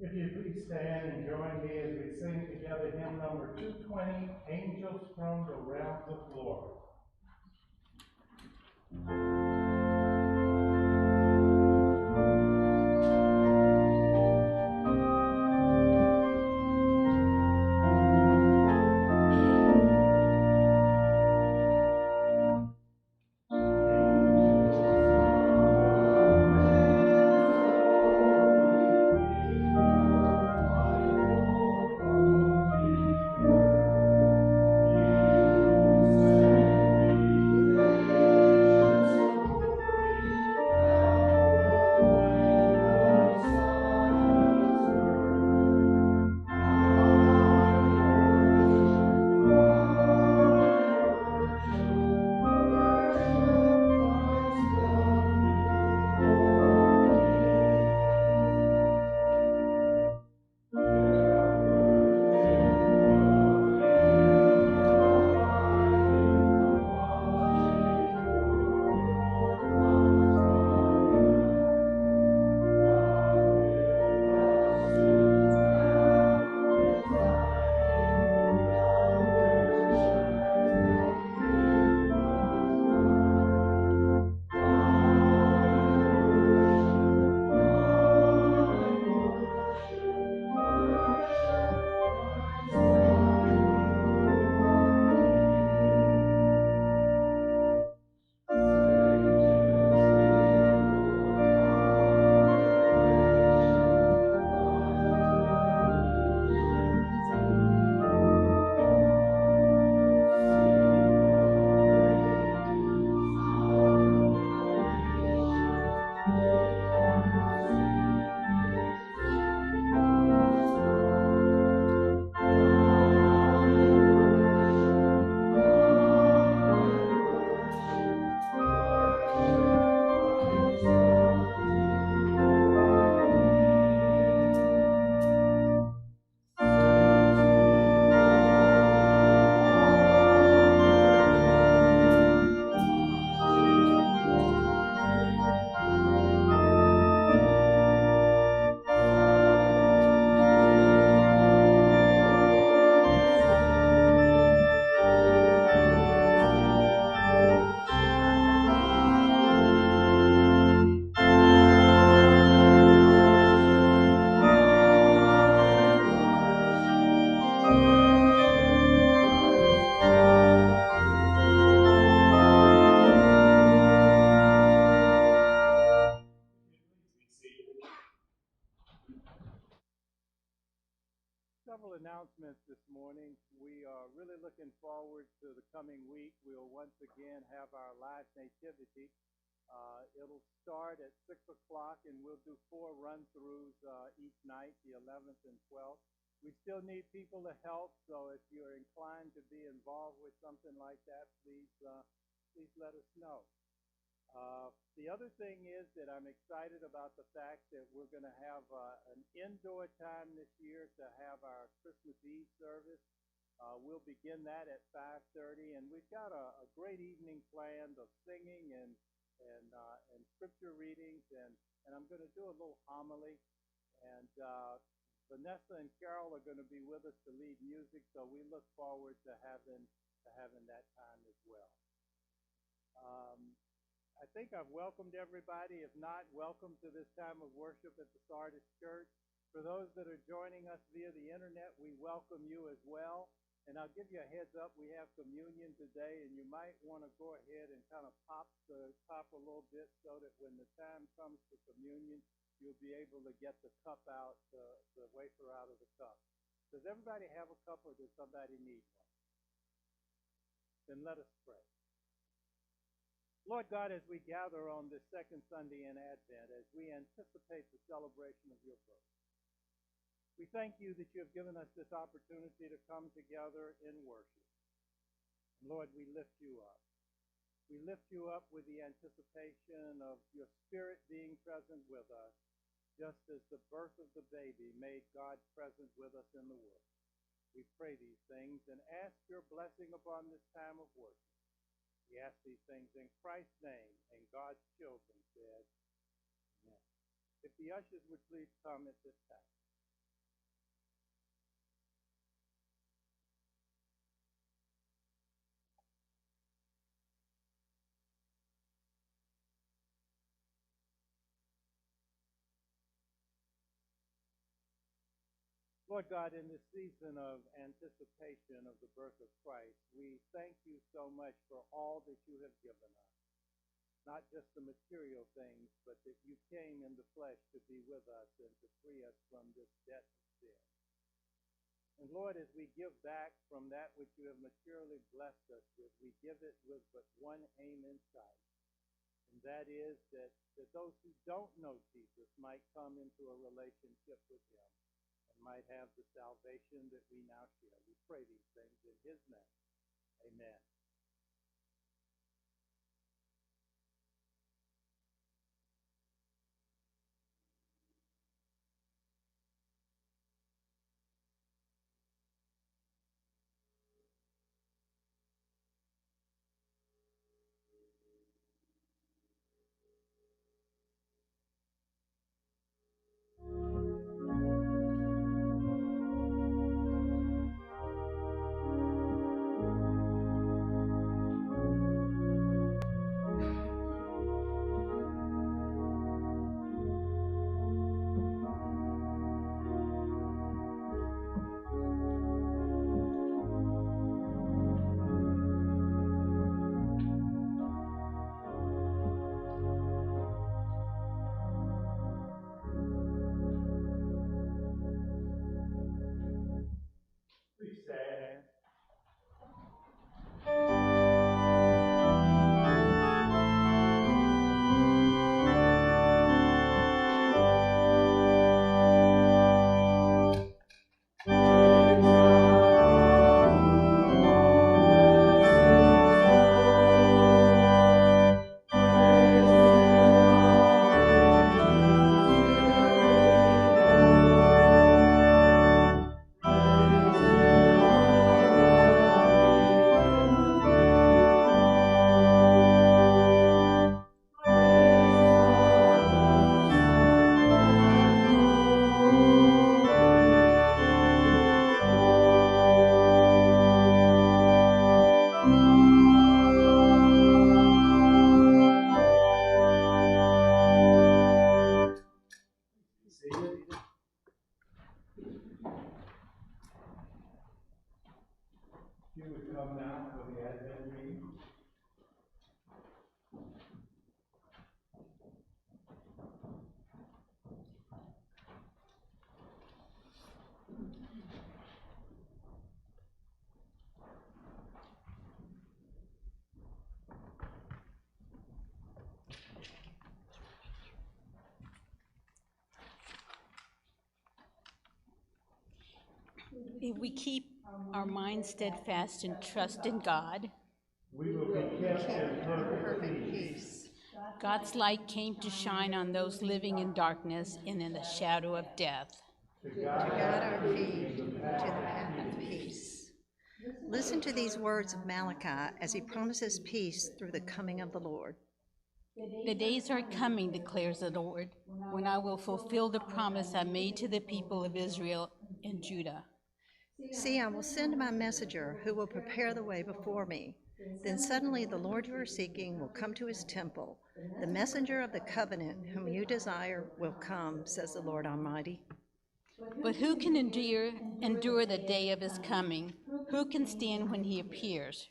If you please stand and join me as we sing together hymn number 220, Angels from the Realms of Glory. Several announcements this morning. We are really looking forward to the coming week. We'll once again have our live nativity. It'll start at 6 o'clock and we'll do 4 run-throughs each night, the 11th and 12th. We still need people to help, so if you're inclined to be involved with something like that, please let us know. The other thing is that I'm excited about the fact that we're going to have an indoor time this year to have our Christmas Eve service. We'll begin that at 5:30, and we've got a great evening planned of singing and scripture readings, and I'm going to do a little homily. And Vanessa and Carol are going to be with us to lead music, so we look forward to having that time as well. I think I've welcomed everybody. If not, welcome to this time of worship at the Sardis Church. For those that are joining us via the internet, we welcome you as well. And I'll give you a heads up, we have communion today, and you might want to go ahead and kind of pop the top a little bit so that when the time comes for communion, you'll be able to get the cup out, the wafer out of the cup. Does everybody have a cup, or does somebody need one? Then let us pray. Lord God, as we gather on this second Sunday in Advent, as we anticipate the celebration of your birth, we thank you that you have given us this opportunity to come together in worship. Lord, we lift you up. We lift you up with the anticipation of your Spirit being present with us, just as the birth of the baby made God present with us in the world. We pray these things and ask your blessing upon this time of worship. We ask these things in Christ's name, and God's children said, amen. If the ushers would please come at this time. Lord God, in this season of anticipation of the birth of Christ, we thank you so much for all that you have given us. Not just the material things, but that you came in the flesh to be with us and to free us from this debt of sin. And Lord, as we give back from that which you have materially blessed us with, we give it with but one aim in sight. And that is that those who don't know Jesus might come into a relationship with him and might have the salvation that we now share. We pray these things in his name. Amen. You would come now for the Advent reading. If we keep our minds steadfast and trust in God, we will be kept in perfect peace. God's light came to shine on those living in darkness and in the shadow of death. To guide our feet to the path of peace. Listen to these words of Malachi as he promises peace through the coming of the Lord. The days are coming, declares the Lord, when I will fulfill the promise I made to the people of Israel and Judah. See, I will send my messenger who will prepare the way before me. Then suddenly the Lord you are seeking will come to his temple. The messenger of the covenant whom you desire will come, says the Lord Almighty. But who can endure the day of his coming? Who can stand when he appears?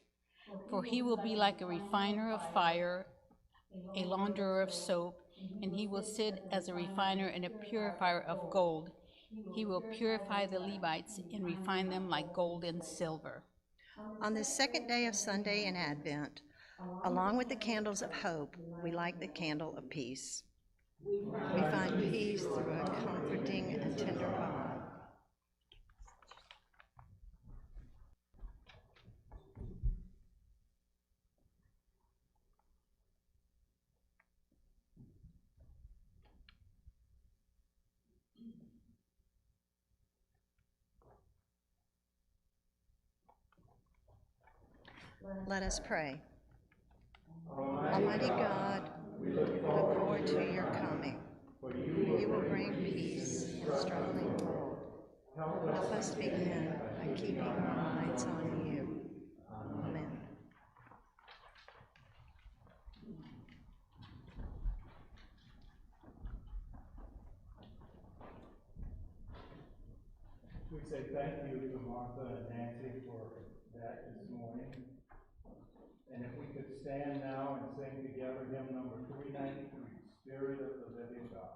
For he will be like a refiner of fire, a launderer of soap, and he will sit as a refiner and a purifier of gold. He will purify the Levites and refine them like gold and silver. On this second day of Sunday in Advent, along with the candles of hope, we light the candle of peace. We find peace through a comforting and tender bond. Let us pray. Almighty God, we look forward to your coming. You will bring peace and strengthen the world. Help us begin by keeping our minds on you. Amen. We say thank you to Martha and Nancy for that this morning. And if we could stand now and sing together hymn number 393, Spirit of the Living God.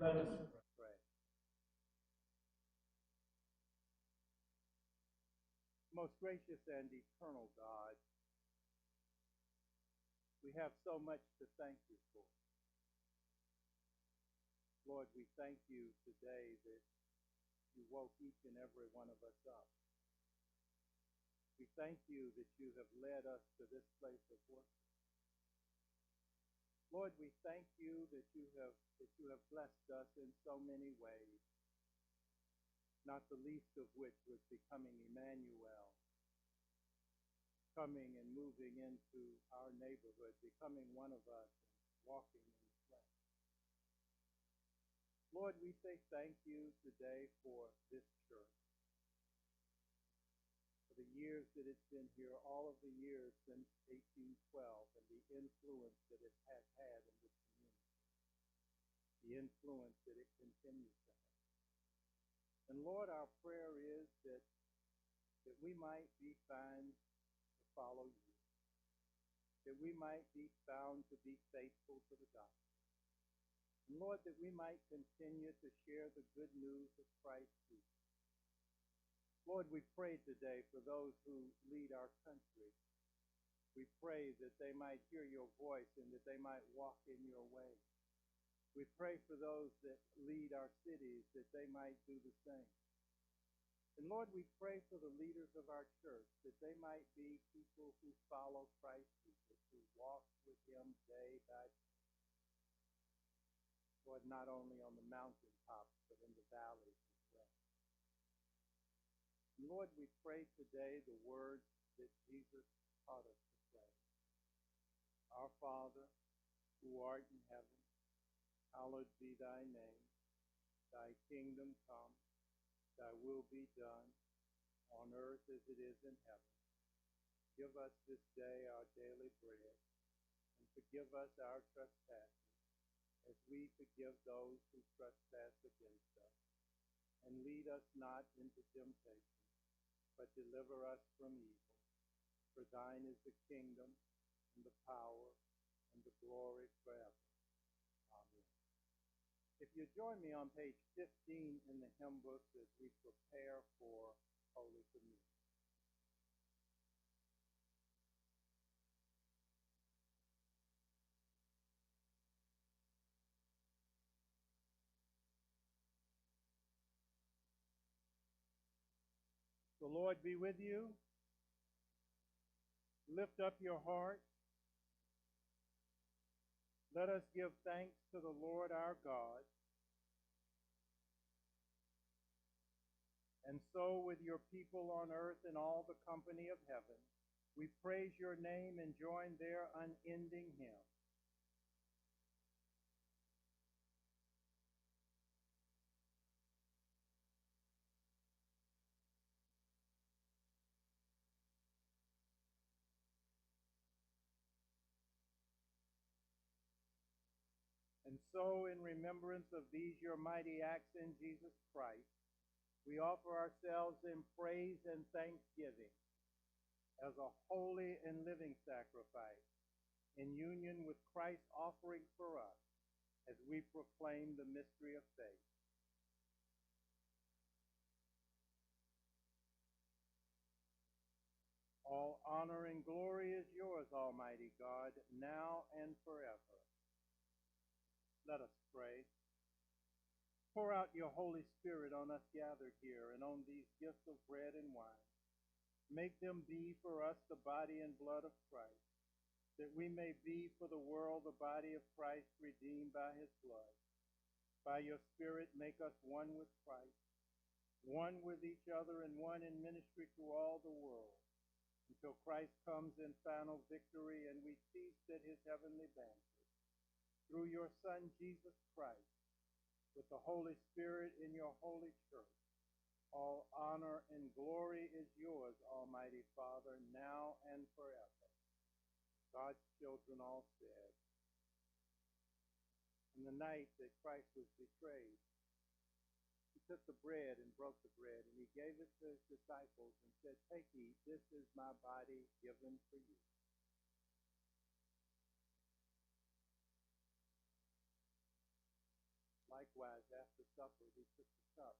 Let us pray. Most gracious and eternal God, we have so much to thank you for. Lord, we thank you today that you woke each and every one of us up. We thank you that you have led us to this place of worship. Lord, we thank you that you have blessed us in so many ways, not the least of which was becoming Emmanuel, coming and moving into our neighborhood, becoming one of us, and walking in the flesh. Lord, we say thank you today for this church, for the years that it's been here, all of the years since 1812, and the influence that it has had in this community, the influence that it continues to have. And Lord, our prayer is that we might be found to follow you, that we might be found to be faithful to the gospel. And Lord, that we might continue to share the good news of Christ Jesus. Lord, we pray today for those who lead our country. We pray that they might hear your voice and that they might walk in your way. We pray for those that lead our cities, that they might do the same. And Lord, we pray for the leaders of our church, that they might be people who follow Christ Jesus, who walk with him day by day. Lord, not only on the mountaintops, but in the valleys as well. And Lord, we pray today the words that Jesus taught us to pray. Our Father, who art in heaven, hallowed be thy name. Thy kingdom come, thy will be done, on earth as it is in heaven. Give us this day our daily bread, and forgive us our trespasses, as we forgive those who trespass against us. And lead us not into temptation, but deliver us from evil. For thine is the kingdom, and the power, and the glory forever. Amen. If you join me on page 15 in the hymn book as we prepare for Holy Communion. The Lord be with you. Lift up your heart. Let us give thanks to the Lord our God. And so with your people on earth and all the company of heaven, we praise your name and join their unending hymn. so, in remembrance of these your mighty acts in Jesus Christ, we offer ourselves in praise and thanksgiving as a holy and living sacrifice in union with Christ's offering for us as we proclaim the mystery of faith. All honor and glory is yours, Almighty God, now and forever. Let us pray. Pour out your Holy Spirit on us gathered here and on these gifts of bread and wine. Make them be for us the body and blood of Christ, that we may be for the world the body of Christ redeemed by his blood. By your Spirit, make us one with Christ, one with each other, and one in ministry to all the world, until Christ comes in final victory and we feast at his heavenly banquet. Through your Son, Jesus Christ, with the Holy Spirit in your holy church, all honor and glory is yours, Almighty Father, now and forever. God's children all said. In the night that Christ was betrayed, he took the bread and broke the bread, and he gave it to his disciples and said, "Take, eat, this is my body given for you." Likewise, after supper, he took the cup,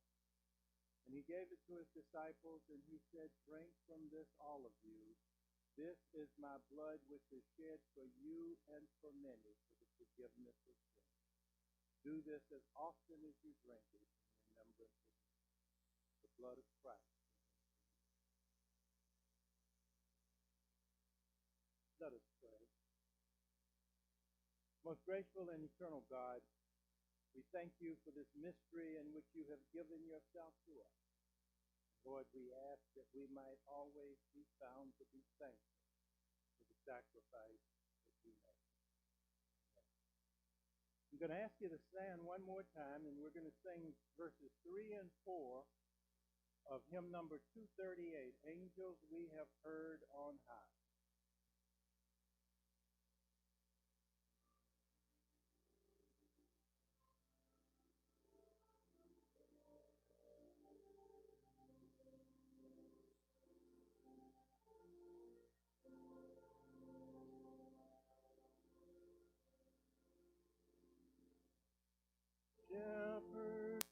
and he gave it to his disciples, and he said, "Drink from this, all of you. This is my blood, which is shed for you and for many for the forgiveness of sins. Do this as often as you drink it in remembrance of me." The blood of Christ. Let us pray. Most graceful and eternal God, we thank you for this mystery in which you have given yourself to us. Lord, we ask that we might always be found to be thankful for the sacrifice that you made. I'm going to ask you to stand one more time, and we're going to sing verses 3 and 4 of hymn number 238, "Angels We Have Heard on High." Shepherd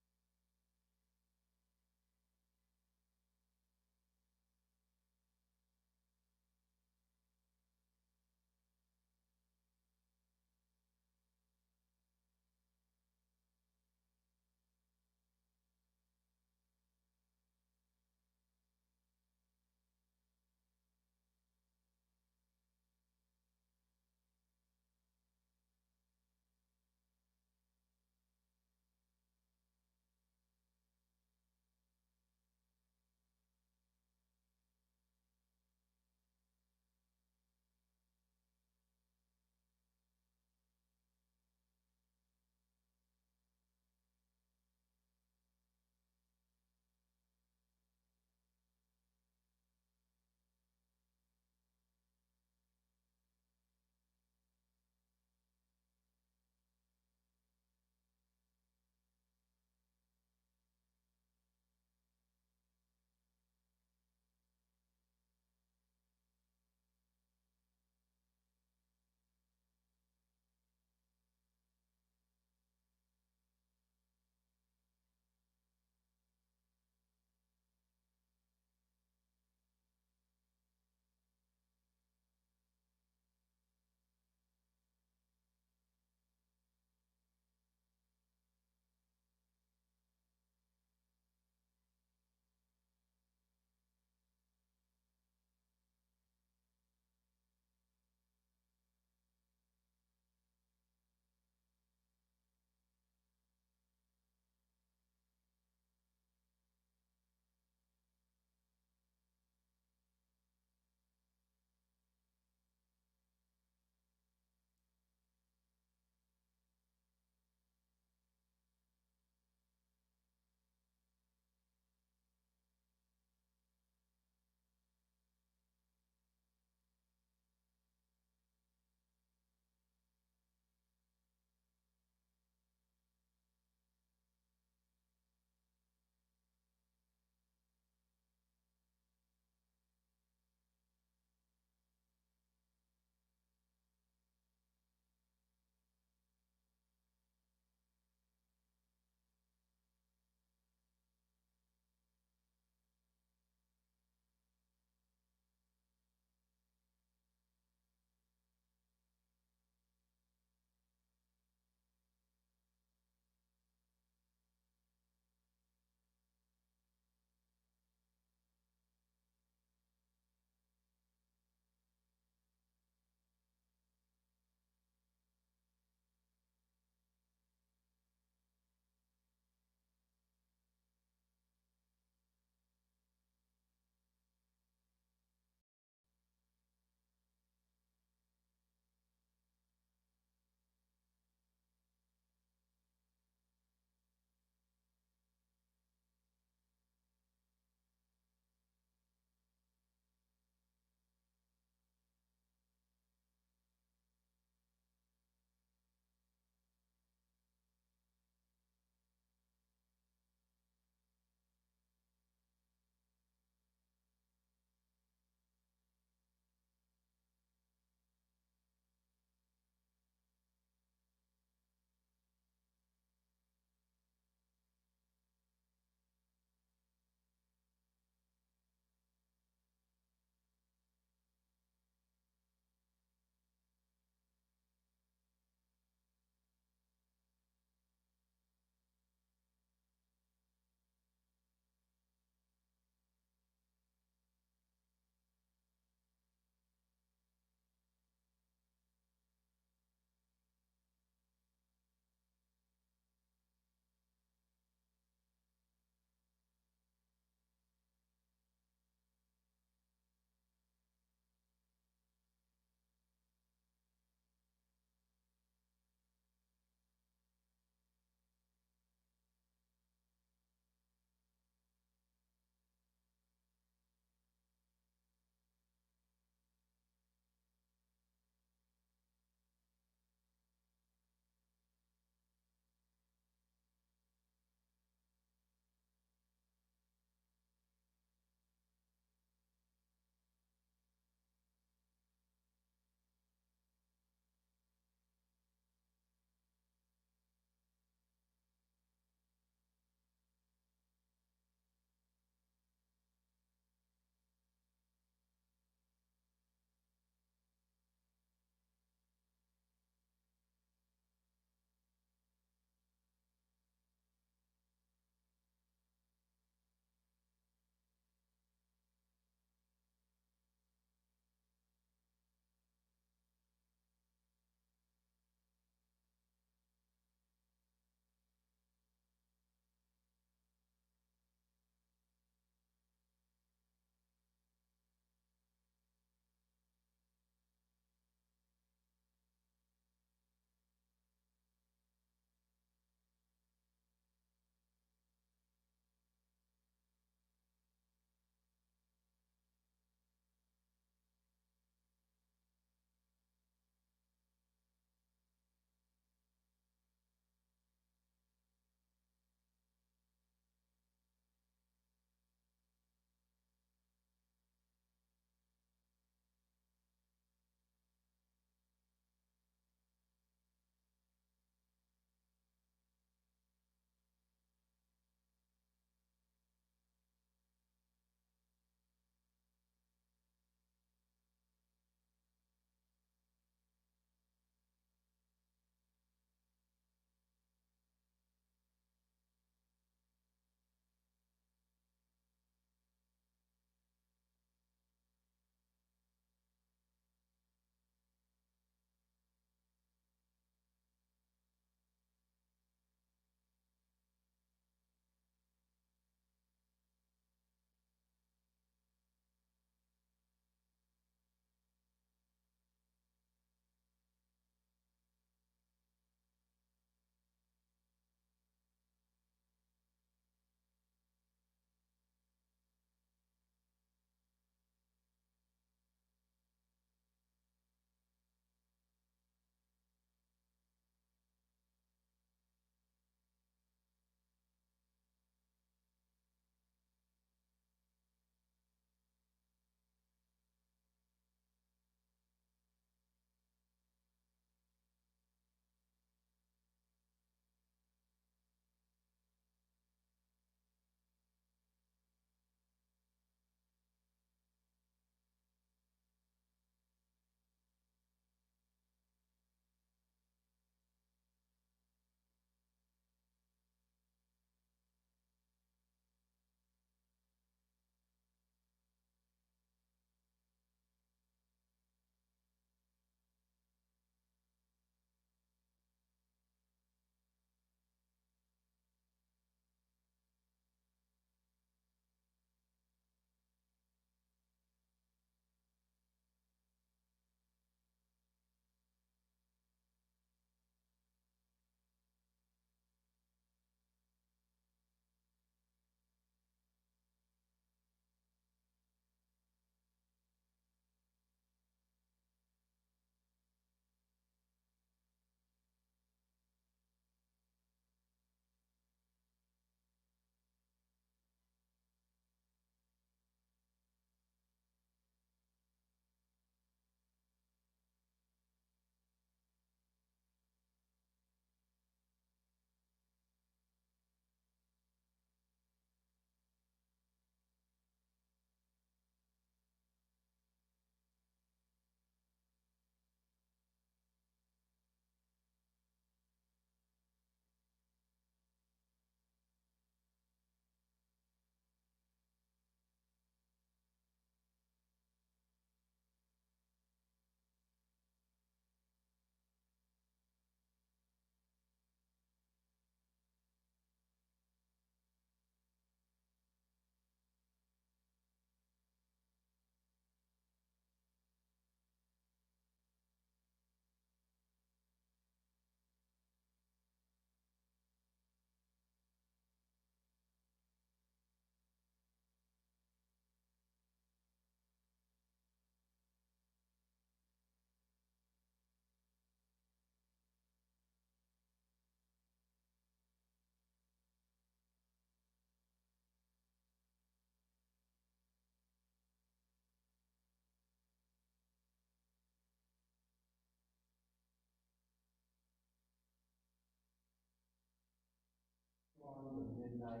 19.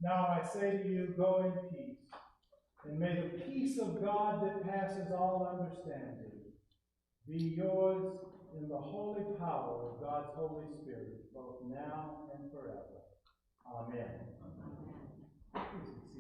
Now I say to you, go in peace, and may the peace of God that passes all understanding be yours in the holy power of God's Holy Spirit, both now and forever. Amen. Please be seated.